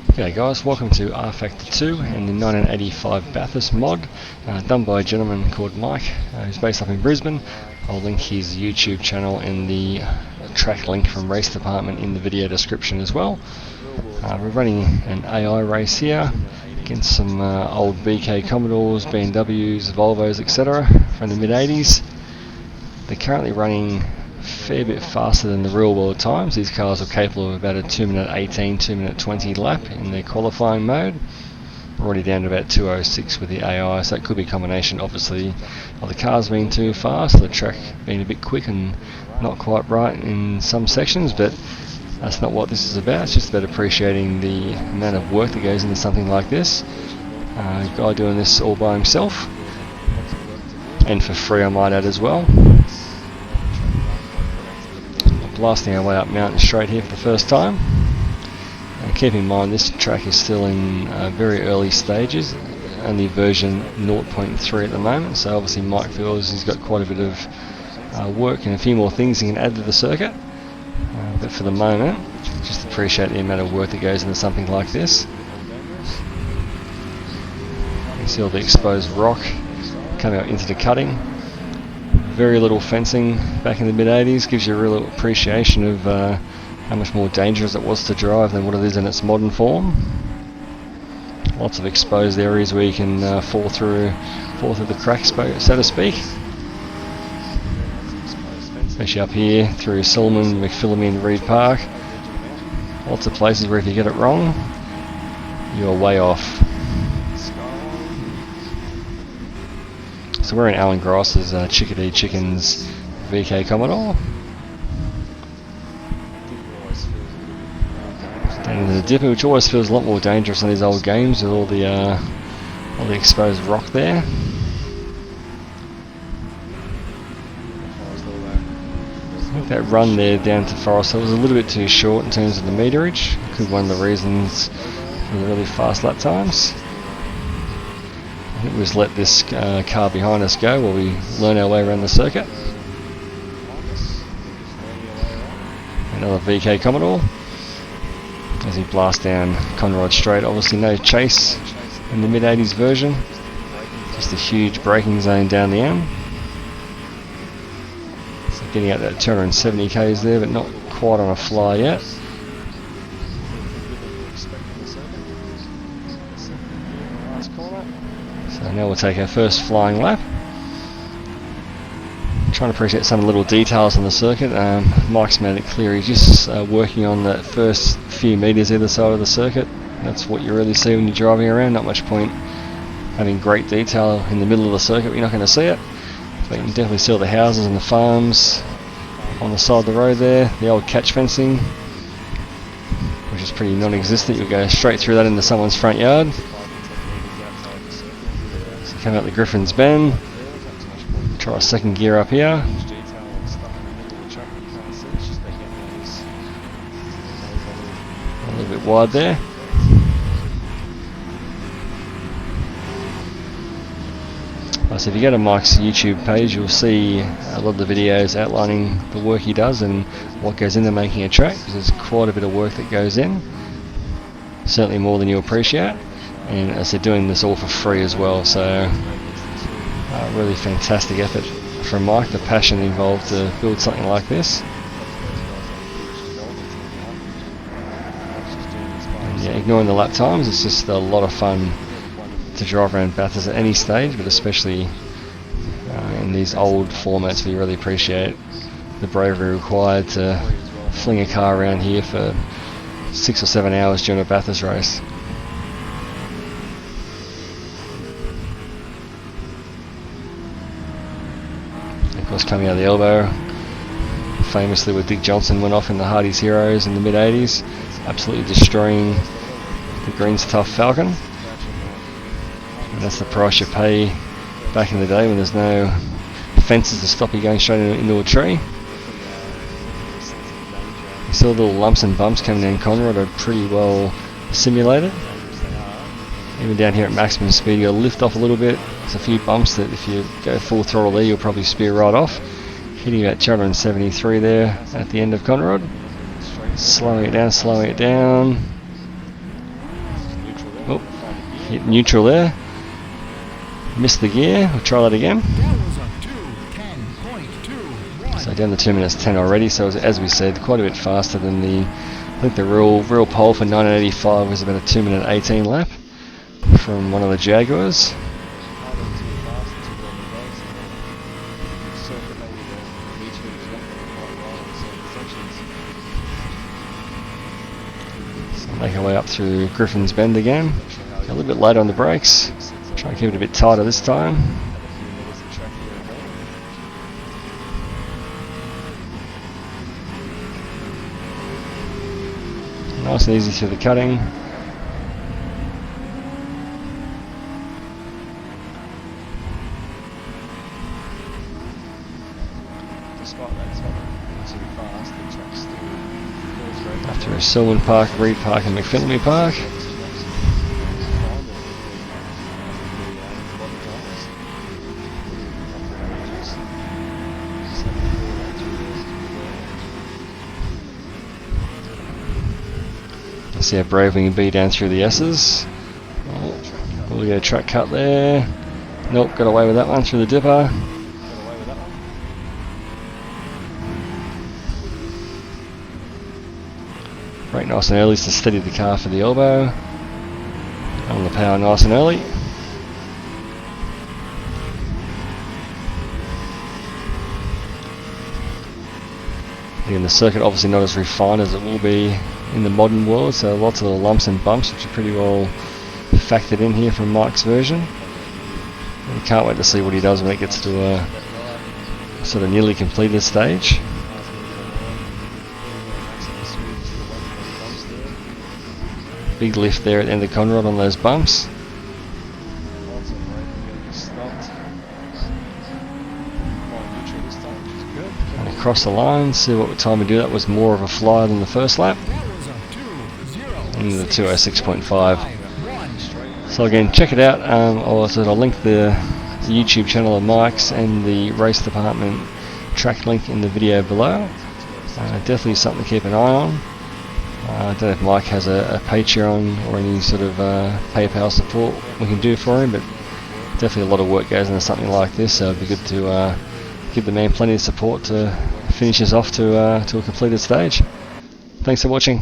Okay guys, welcome to rFactor 2 and the 1985 Bathurst mod, done by a gentleman called Mike, who's based up in Brisbane. I'll link his YouTube channel and the track link from Race Department in the video description as well. We're running an AI race here against some old BK Commodores, BMWs, Volvos, etc. from the mid-80s. They're currently running a fair bit faster than the real world times. These cars are capable of about a 2:18, 2:20 lap in their qualifying mode. We're already down to about 2:06 with the AI, so it could be a combination obviously of the cars being too fast, the track being a bit quick and not quite right in some sections, but that's not what this is about. It's just about appreciating the amount of work that goes into something like this. A guy doing this all by himself, and for free I might add as well. Blasting our way up Mountain Straight here for the first time. And keep in mind this track is still in very early stages, only version 0.3 at the moment, so obviously Mike feels he's got quite a bit of work and a few more things he can add to the circuit. But for the moment, just appreciate the amount of work that goes into something like this. You see all the exposed rock coming out into the cutting. Very little fencing back in the mid-80s, gives you a real appreciation of how much more dangerous it was to drive than what it is in its modern form. Lots of exposed areas where you can fall through the cracks, so to speak. Especially up here through Silman, McPhillamy, Reed Park. Lots of places where if you get it wrong, you're way off. So we're in Alan Gross's Chickadee Chickens VK Commodore. Down into the dipper, which always feels a lot more dangerous in these old games with all the exposed rock there. I think that run there down to Forest Hill was a little bit too short in terms of the meterage. Could be one of the reasons for the really fast lap times. I think we'll just let this car behind us go while we learn our way around the circuit. Another VK Commodore as he blasts down Conrod Straight. Obviously no chase in the mid-80s version, just a huge braking zone down the M. So getting out that 270 k's there, but not quite on a fly yet. So now we'll take our first flying lap. Trying to appreciate some little details on the circuit. Mike's made it clear he's just working on that first few metres either side of the circuit. That's what you really see when you're driving around. Not much point having great detail in the middle of the circuit, you're not going to see it. But you can definitely see all the houses and the farms on the side of the road there. The old catch fencing, which is pretty non-existent. You'll go straight through that into someone's front yard. Come out the Griffin's Bend, try a second gear up here. A little bit wide there. So if you go to Mike's YouTube page, you'll see a lot of the videos outlining the work he does and what goes into making a track, because there's quite a bit of work that goes in, certainly more than you appreciate. And as they're doing this all for free as well, so really fantastic effort from Mike, the passion involved to build something like this. And yeah, ignoring the lap times, it's just a lot of fun to drive around Bathurst at any stage, but especially in these old formats where you really appreciate the bravery required to fling a car around here for 6 or 7 hours during a Bathurst race. Of course, coming out of the elbow, famously where Dick Johnson went off in the Hardy's Heroes in the mid-80s, absolutely destroying the Green's Tough Falcon. And that's the price you pay back in the day when there's no fences to stop you going straight into a tree. You saw the little lumps and bumps coming down Conrod are pretty well simulated. Even down here at maximum speed, you'll lift off a little bit. There's a few bumps that if you go full throttle there, you'll probably spear right off. Hitting about 273 there at the end of Conrod. Slowing it down, slowing it down. Oh, hit neutral there. Missed the gear. We'll try that again. So down to 2 minutes 10 already. So as we said, quite a bit faster than the. I think the real pole for 1985 was about a 2 minute 18 lap from one of the Jaguars. So make our way up through Griffin's Bend again. A little bit later on the brakes. Try and keep it a bit tighter this time. Nice and easy through the cutting. After Selwyn Park, Reed Park and McPhillamy Park. See how brave we can be down through the S's. Oh, we'll get a track cut there. Nope, got away with that one through the dipper. Brake nice and early to steady the car for the elbow. On the power nice and early. Again, the circuit obviously not as refined as it will be in the modern world, so lots of little lumps and bumps which are pretty well factored in here from Mike's version. And can't wait to see what he does when it gets to a sort of nearly completed stage. Big lift there at the end of Conrod on those bumps. And across the line, see what time we do. That was more of a flyer than the first lap. And the 206.5. So again, check it out. I'll link the YouTube channel of Mike's and the race department track link in the video below. Definitely something to keep an eye on. I don't know if Mike has a Patreon or any sort of PayPal support we can do for him, but definitely a lot of work goes into something like this, so it'd be good to give the man plenty of support to finish us off to a completed stage. Thanks for watching.